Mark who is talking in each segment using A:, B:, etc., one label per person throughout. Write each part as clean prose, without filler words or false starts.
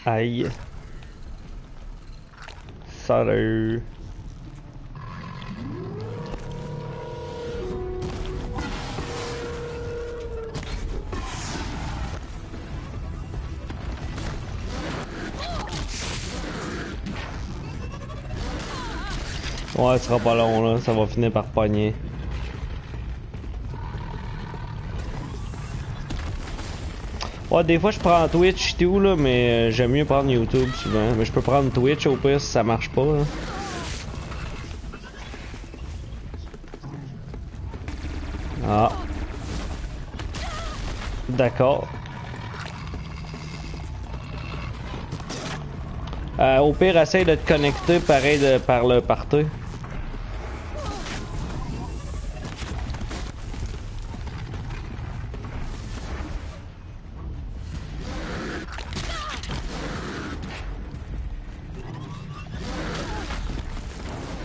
A: Aïe. Salut. Ouais, ce sera pas long là, ça va finir par pogner. Ouais, des fois je prends Twitch et tout là, mais j'aime mieux prendre YouTube souvent. Mais je peux prendre Twitch au pire si ça marche pas là. Ah. D'accord. Au pire, essaye de te connecter pareil par le party.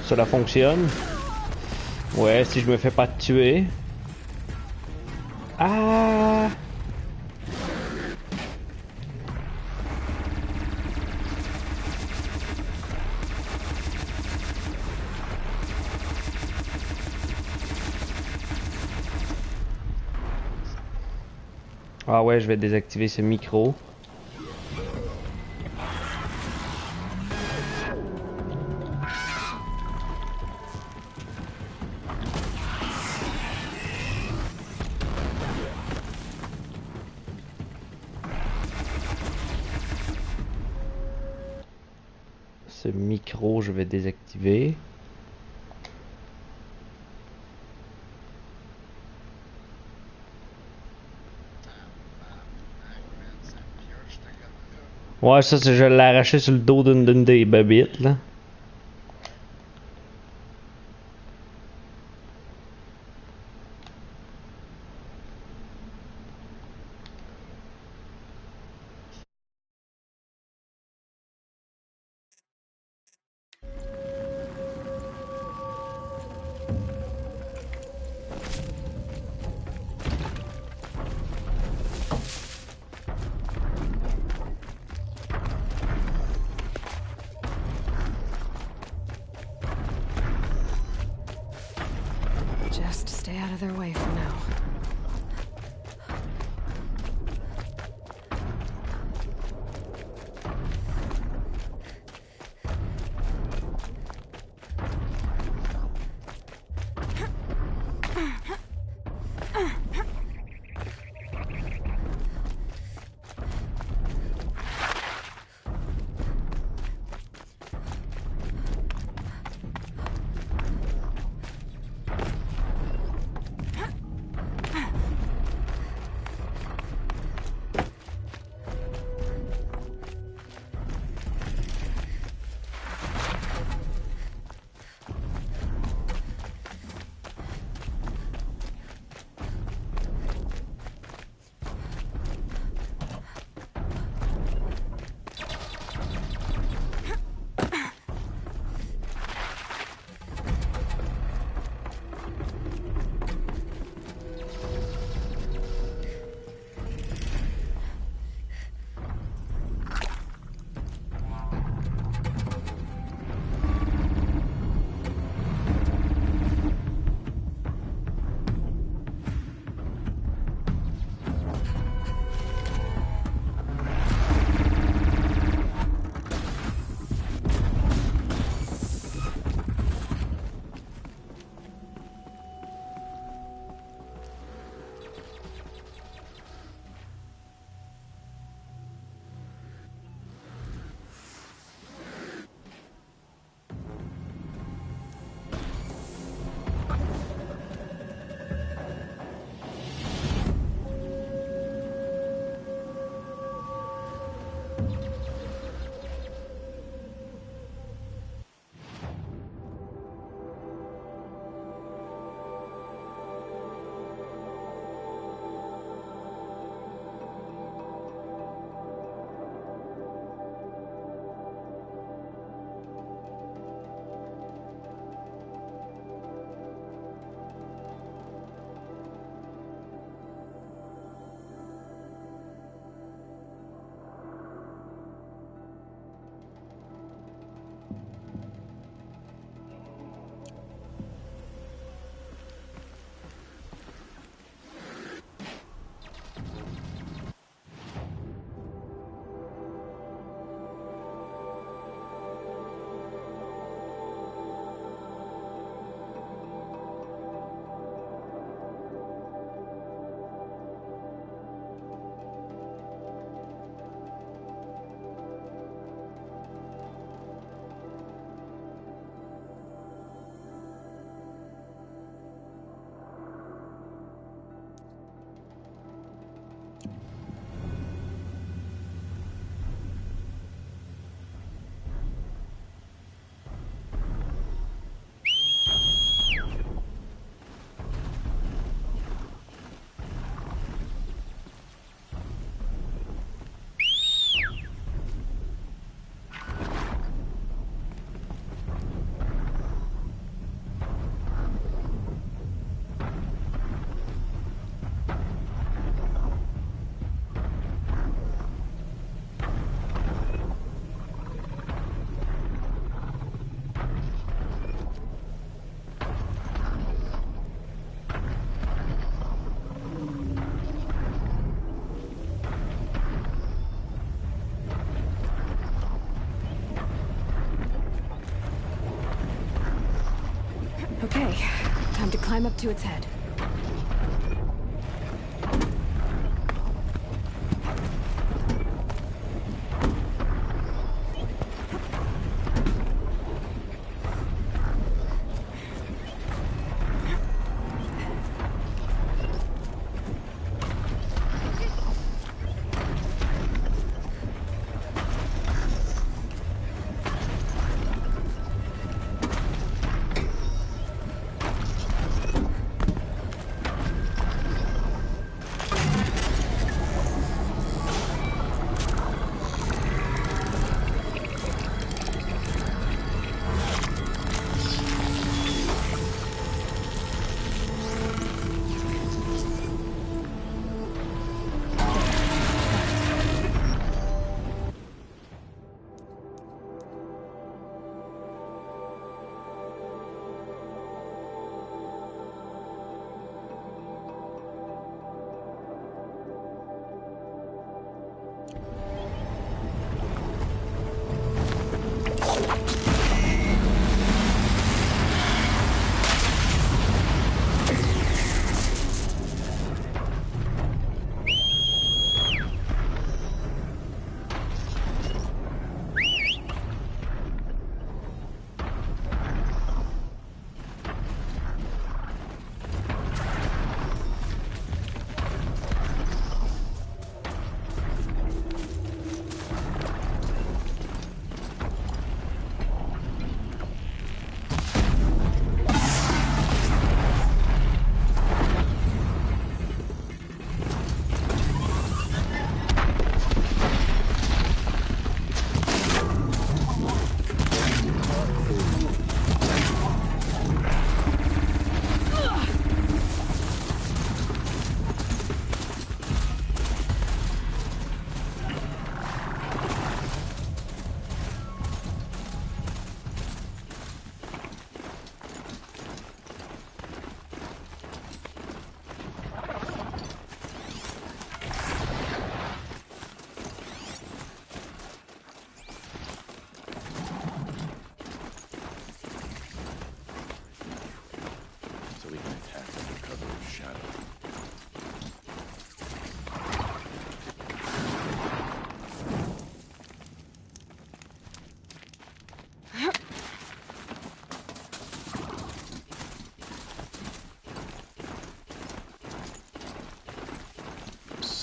A: Cela fonctionne. Ouais, si je me fais pas tuer. Ah! Ah ouais, je vais désactiver ce micro. Ce micro, je vais désactiver. Ouais, ça, je l'ai arraché sur le dos d'une des babites, là.
B: Just stay out of their way for now. climb up to its head.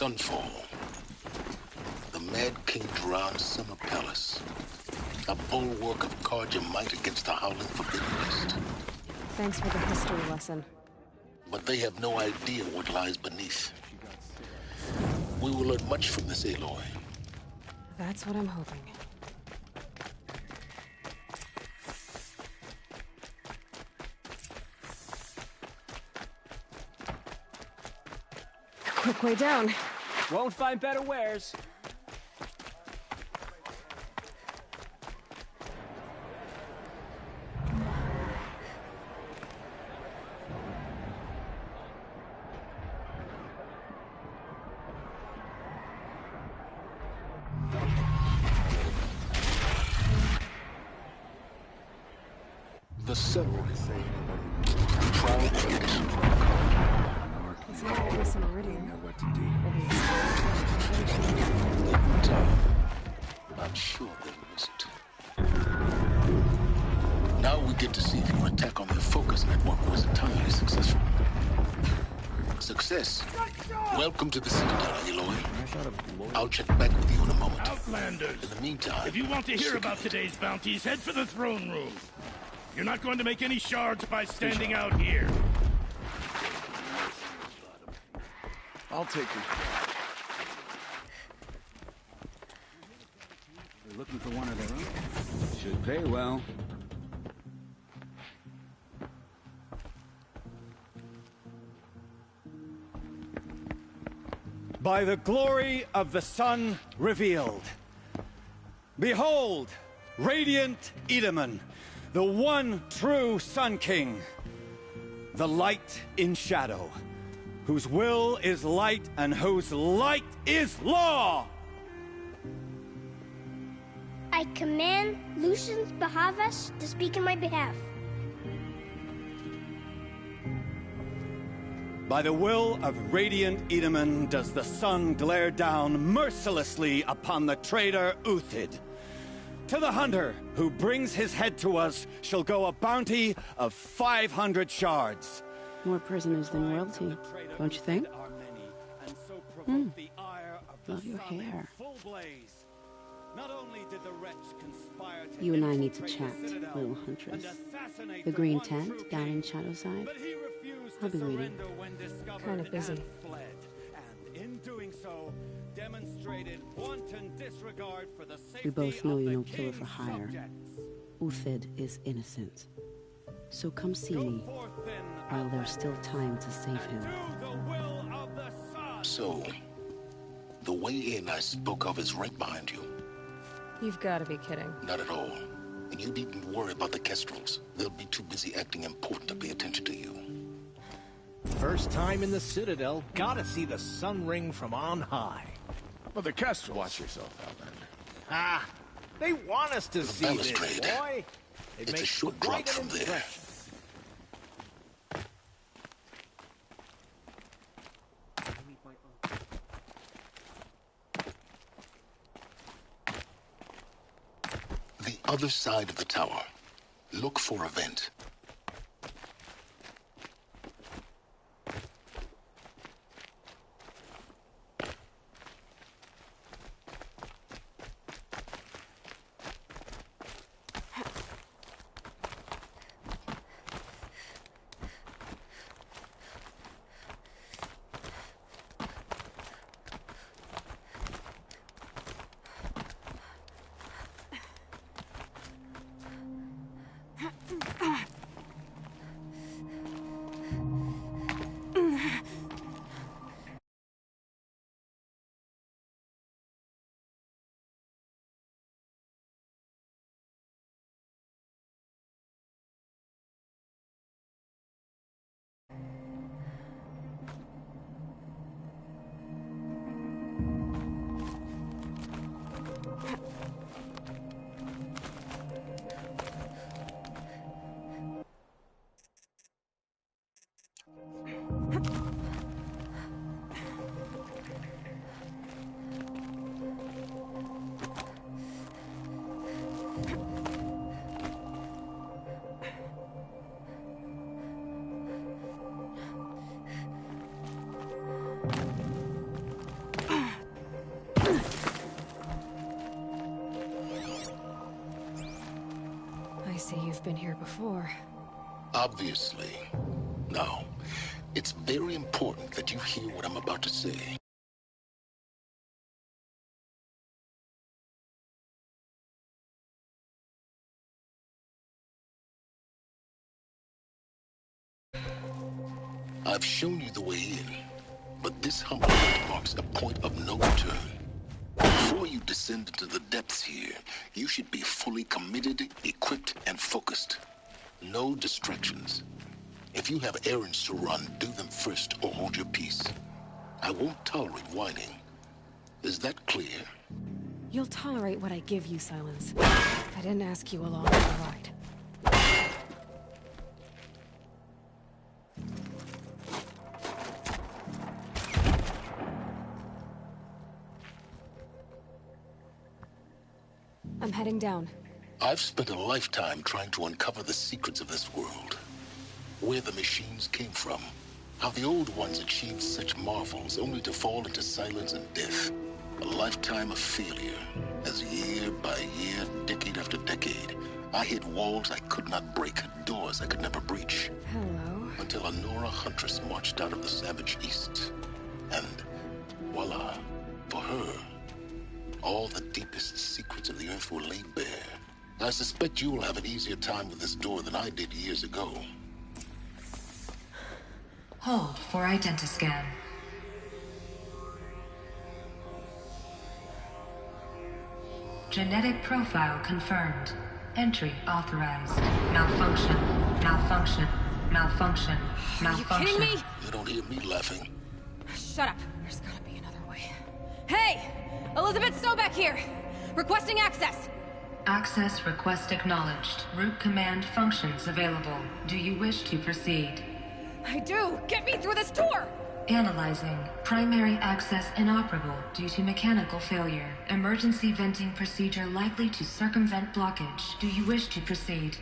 C: Sunfall. The Mad King Duran's summer palace. A bulwark of Carja might against the howling Forbidden West.
B: Thanks for the history lesson.
C: But they have no idea what lies beneath. We will learn much from this, Aloy.
B: That's what I'm hoping. Quick way down.
D: Won't find better wares.
C: The Settle. Proud tradition.
B: It's not a piece of meridian.
C: I'm sure they'll miss it. Now we get to see if your attack on their focus network was entirely successful. Success. Welcome to the Citadel, Aloy. I'll check back with you in a moment.
E: Outlanders!
C: In the meantime...
E: If you want to hear about today's bounties, head for the throne room. You're not going to make any shards by standing out here.
F: I'll take it. They're looking for one of their own. Should pay well. By the glory of the sun revealed. Behold, radiant Edaman, the one true Sun King. The light in shadow, whose will is light and whose light is law!
G: I command Lucius Bahavas to speak in my behalf.
F: By the will of Radiant Edaman does the sun glare down mercilessly upon the traitor Uthid. To the hunter who brings his head to us shall go a bounty of 500 shards.
H: More prisoners than royalty, don't you think? Love your hair. You and I need to chat, little huntress. The green tent down in Shadowside. I'll be waiting.
B: Kind of busy.
H: We both know you're no killer for hire. Uthid is innocent. So come see me, while there's still time to save him.
C: So, the way in I spoke of is right behind you.
B: You've got to be kidding.
C: Not at all. And you needn't worry about the Kestrels. They'll be too busy acting important to pay attention to you.
I: First time in the Citadel, gotta see the sun ring from on high.
E: But the Kestrels...
J: Watch yourself, Outlander.
I: Ah, they want us to see this, boy.
C: It's a short drop from there. The other side of the tower. Look for a vent.
B: You've been here before.
C: Obviously. Now, it's very important that you hear what I'm about to say. I've shown you the way in, but this humble hut marks a point of no return. Before you descend into the depths here, you should be fully committed, equipped, and focused. No distractions. If you have errands to run, do them first or hold your peace. I won't tolerate whining. Is that clear?
B: You'll tolerate what I give you, Silence. I didn't ask you along for the ride. I'm heading down.
C: I've spent a lifetime trying to uncover the secrets of this world. Where the machines came from. How the old ones achieved such marvels only to fall into silence and death. A lifetime of failure. As year by year, decade after decade, I hit walls I could not break, doors I could never breach.
B: Hello.
C: Until a Nora huntress marched out of the savage east. And voila, for her, all the deepest secrets of the earth were laid bare. I suspect you will have an easier time with this door than I did years ago.
K: Hold for identiscan. Genetic profile confirmed. Entry authorized. Malfunction. Malfunction. Malfunction. Malfunction.
B: Are you kidding me?
C: You don't hear me laughing.
B: Shut up. There's gotta be another way. Hey! Elizabeth Sobek here! Requesting access!
K: Access request acknowledged. Root command functions available. Do you wish to proceed?
B: I do! Get me through this door!
K: Analyzing. Primary access inoperable due to mechanical failure. Emergency venting procedure likely to circumvent blockage. Do you wish to proceed?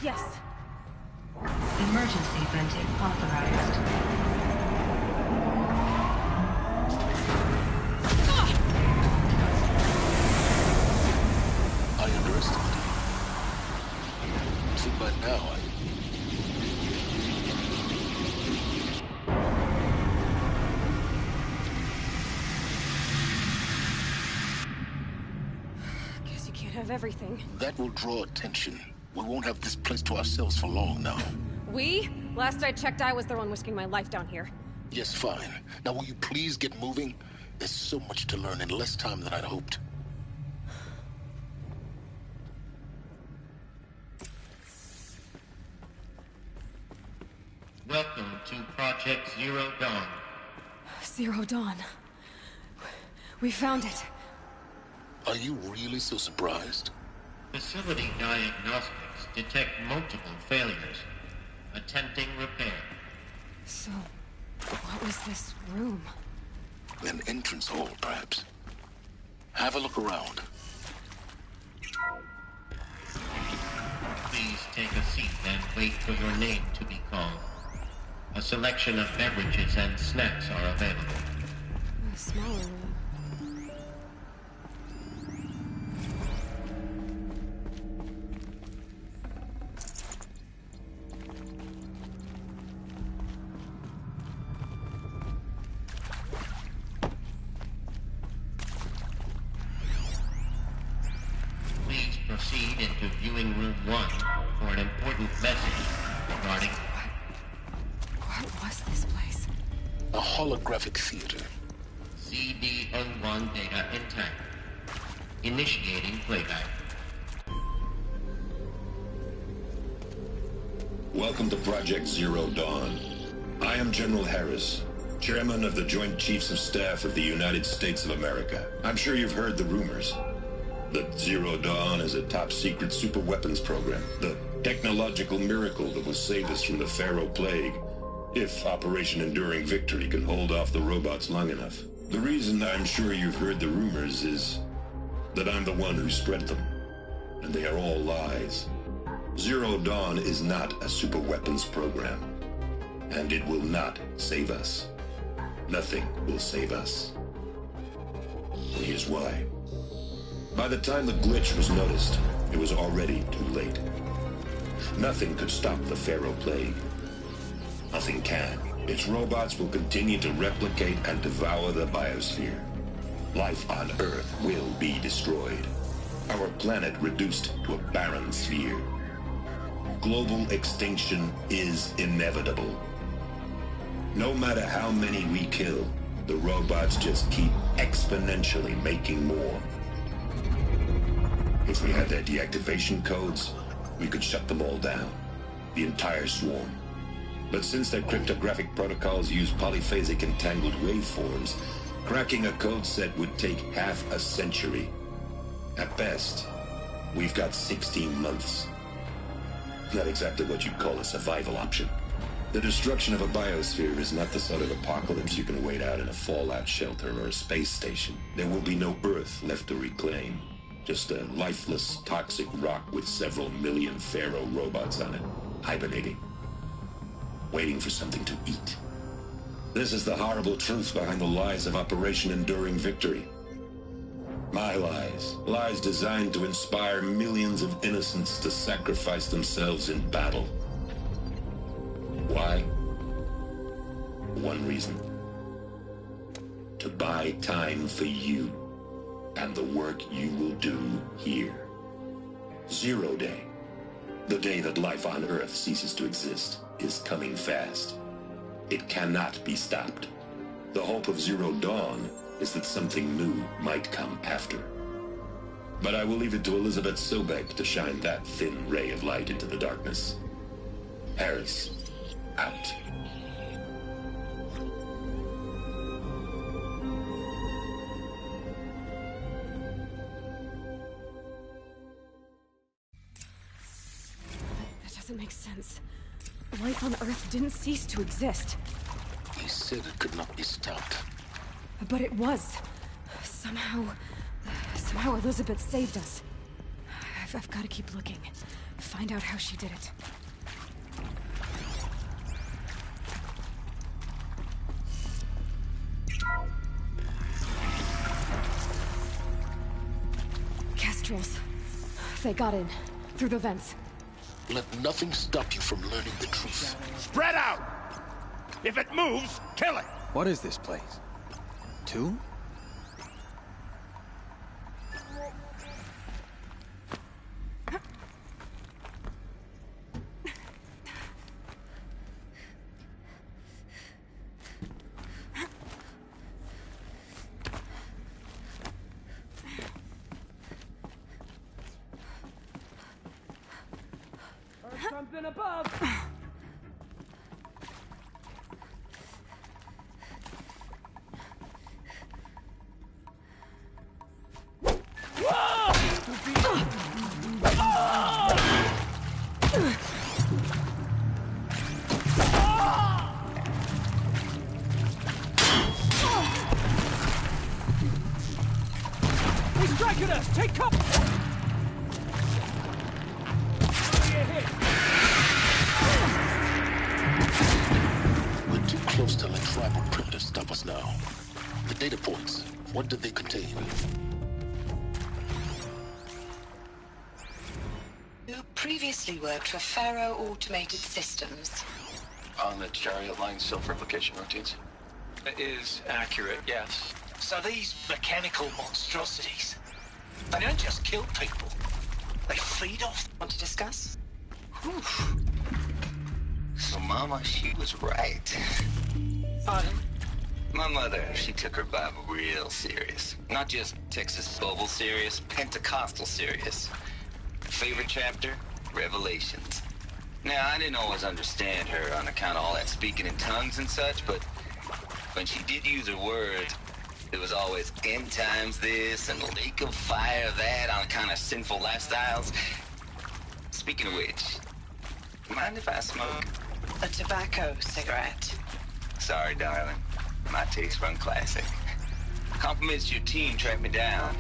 B: Yes.
K: Emergency venting authorized.
C: I underestimated you. See, by now,
B: Guess you can't have everything.
C: that will draw attention. We won't have this place to ourselves for long now.
B: We? Last I checked, I was the one risking my life down here.
C: Yes, fine. Now, will you please get moving? There's so much to learn in less time than I'd hoped.
J: Welcome to Project Zero Dawn.
B: Zero Dawn. We found it.
C: Are you really so surprised?
J: Facility diagnostics detect multiple failures. Attempting repair.
B: So, what was this room?
C: An entrance hall, perhaps. Have a look around.
J: Please take a seat and wait for your name to be called. A selection of beverages and snacks are available.
B: A smaller room.
J: Please proceed into viewing room 1 for an important message regarding...
B: What was this place?
C: A holographic theater.
J: CD01 data intact. Initiating playback.
L: Welcome to Project Zero Dawn. I am General Harris, Chairman of the Joint Chiefs of Staff of the United States of America. I'm sure you've heard the rumors that Zero Dawn is a top-secret superweapons program, the technological miracle that will save us from the Pharaoh Plague, if Operation Enduring Victory can hold off the robots long enough. The reason I'm sure you've heard the rumors is that I'm the one who spread them, and they are all lies. Zero Dawn is not a superweapons program, and it will not save us. Nothing will save us. And here's why. By the time the glitch was noticed, it was already too late. Nothing could stop the Pharaoh Plague. Nothing can. Its robots will continue to replicate and devour the biosphere. Life on Earth will be destroyed. Our planet reduced to a barren sphere. Global extinction is inevitable. No matter how many we kill, the robots just keep exponentially making more. If we had their deactivation codes, we could shut them all down. The entire swarm. But since their cryptographic protocols use polyphasic entangled waveforms, cracking a code set would take half a century. At best, we've got 16 months. Not exactly what you'd call a survival option. The destruction of a biosphere is not the sort of apocalypse you can wait out in a fallout shelter or a space station. There will be no Earth left to reclaim. Just a lifeless, toxic rock with several million Pharaoh robots on it, hibernating, waiting for something to eat. This is the horrible truth behind the lies of Operation Enduring Victory. My lies. Lies designed to inspire millions of innocents to sacrifice themselves in battle. Why? One reason. To buy time for you and the work you will do here. Zero Day. The day that life on Earth ceases to exist is coming fast. It cannot be stopped. The hope of Zero Dawn is that something new might come after. But I will leave it to Elizabeth Sobek to shine that thin ray of light into the darkness. Harris, out.
B: That doesn't make sense. Life on Earth didn't cease to exist.
C: He said it could not be stopped.
B: But it was. Somehow Elizabeth saved us. I've got to keep looking. Find out how she did it. Kestrels. They got in. Through the vents.
C: Let nothing stop you from learning the truth.
E: Spread out! If it moves, kill it!
F: What is this place? Tomb?
D: Something above.
I: He's striking us! Take cover!
C: We're too close to let tribal predators stop us now. The data points, what do they contain?
M: You previously worked for Faro Automated Systems.
N: On the chariot line self-replication routines? It is accurate, yes.
O: So these mechanical monstrosities, they don't just kill people. They feed off.
M: Want to discuss?
O: Whew.
P: So Mama, she was right.
O: Pardon?
P: My mother, she took her Bible real serious. Not just Texas Bible serious, Pentecostal serious. Favorite chapter? Revelations. Now, I didn't always understand her on account of all that speaking in tongues and such, but when she did use her words, it was always end times this and lake of fire that on kind of sinful lifestyles. Speaking of which, mind if I smoke?
M: A tobacco cigarette.
P: Sorry, darling. My taste run classic. Compliments to your team tracked me down.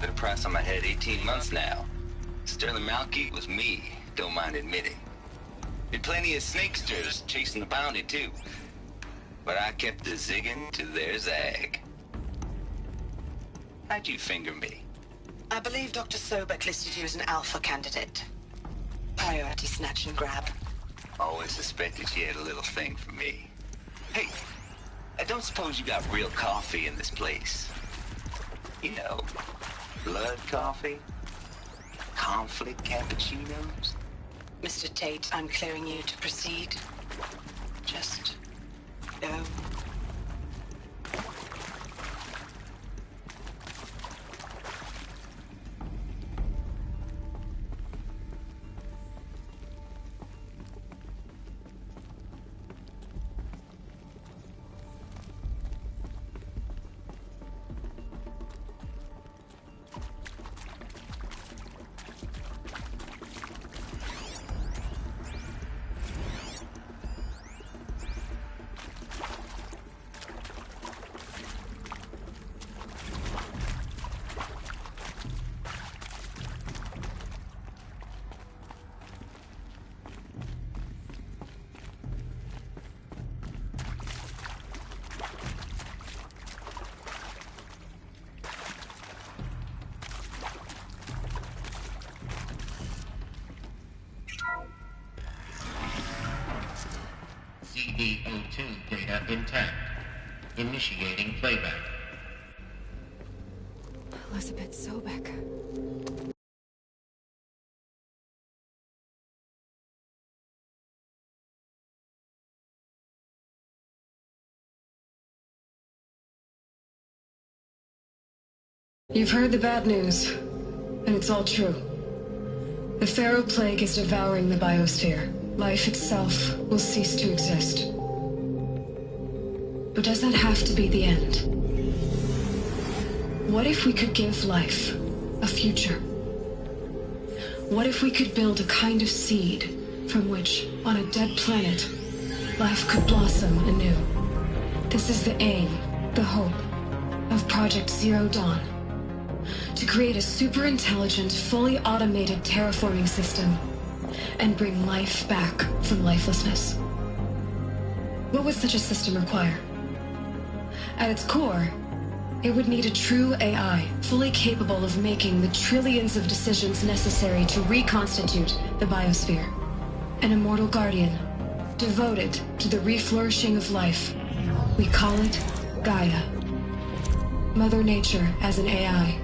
P: Been a price on my head 18 months now. Sterling Malky was me, don't mind admitting. Been plenty of snakesters chasing the bounty, too. But I kept the zigging to their zag. How'd you finger me?
M: I believe Dr. Sobek listed you as an alpha candidate. Priority snatch and grab.
P: Always suspected she had a little thing for me. Hey, I don't suppose you got real coffee in this place? You know, blood coffee? Conflict cappuccinos?
M: Mr. Tate, I'm clearing you to proceed. Just go.
J: CD02 data intact. Initiating playback.
B: Elizabeth Sobek.
K: You've heard the bad news, and it's all true. The Pharaoh Plague is devouring the biosphere. Life itself will cease to exist. But does that have to be the end? What if we could give life a future? What if we could build a kind of seed from which, on a dead planet, life could blossom anew. This is the aim, the hope, of Project Zero Dawn. To create a super-intelligent, fully automated terraforming system and bring life back from lifelessness. What would such a system require? At its core, it would need a true AI, fully capable of making the trillions of decisions necessary to reconstitute the biosphere. An immortal guardian, devoted to the reflourishing of life. We call it Gaia. Mother Nature as an AI.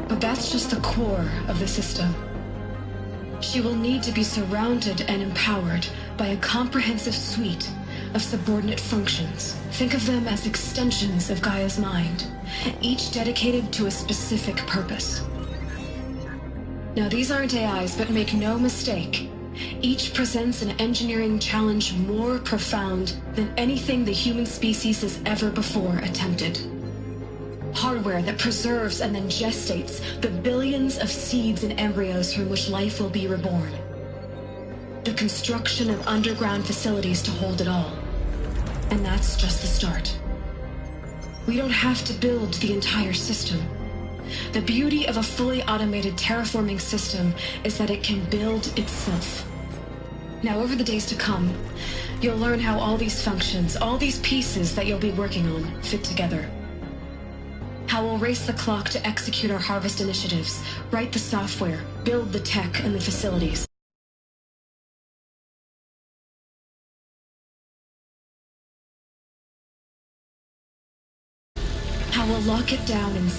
K: But that's just the core of the system. She will need to be surrounded and empowered by a comprehensive suite of subordinate functions. Think of them as extensions of Gaia's mind, each dedicated to a specific purpose. Now, these aren't AIs, but make no mistake, each presents an engineering challenge more profound than anything the human species has ever before attempted. Hardware that preserves and then gestates the billions of seeds and embryos from which life will be reborn. The construction of underground facilities to hold it all. And that's just the start. We don't have to build the entire system. The beauty of a fully automated terraforming system is that it can build itself. Now, over the days to come, you'll learn how all these functions, all these pieces that you'll be working on, fit together. How we'll race the clock to execute our harvest initiatives, write the software, build the tech and the facilities. How we'll lock it down and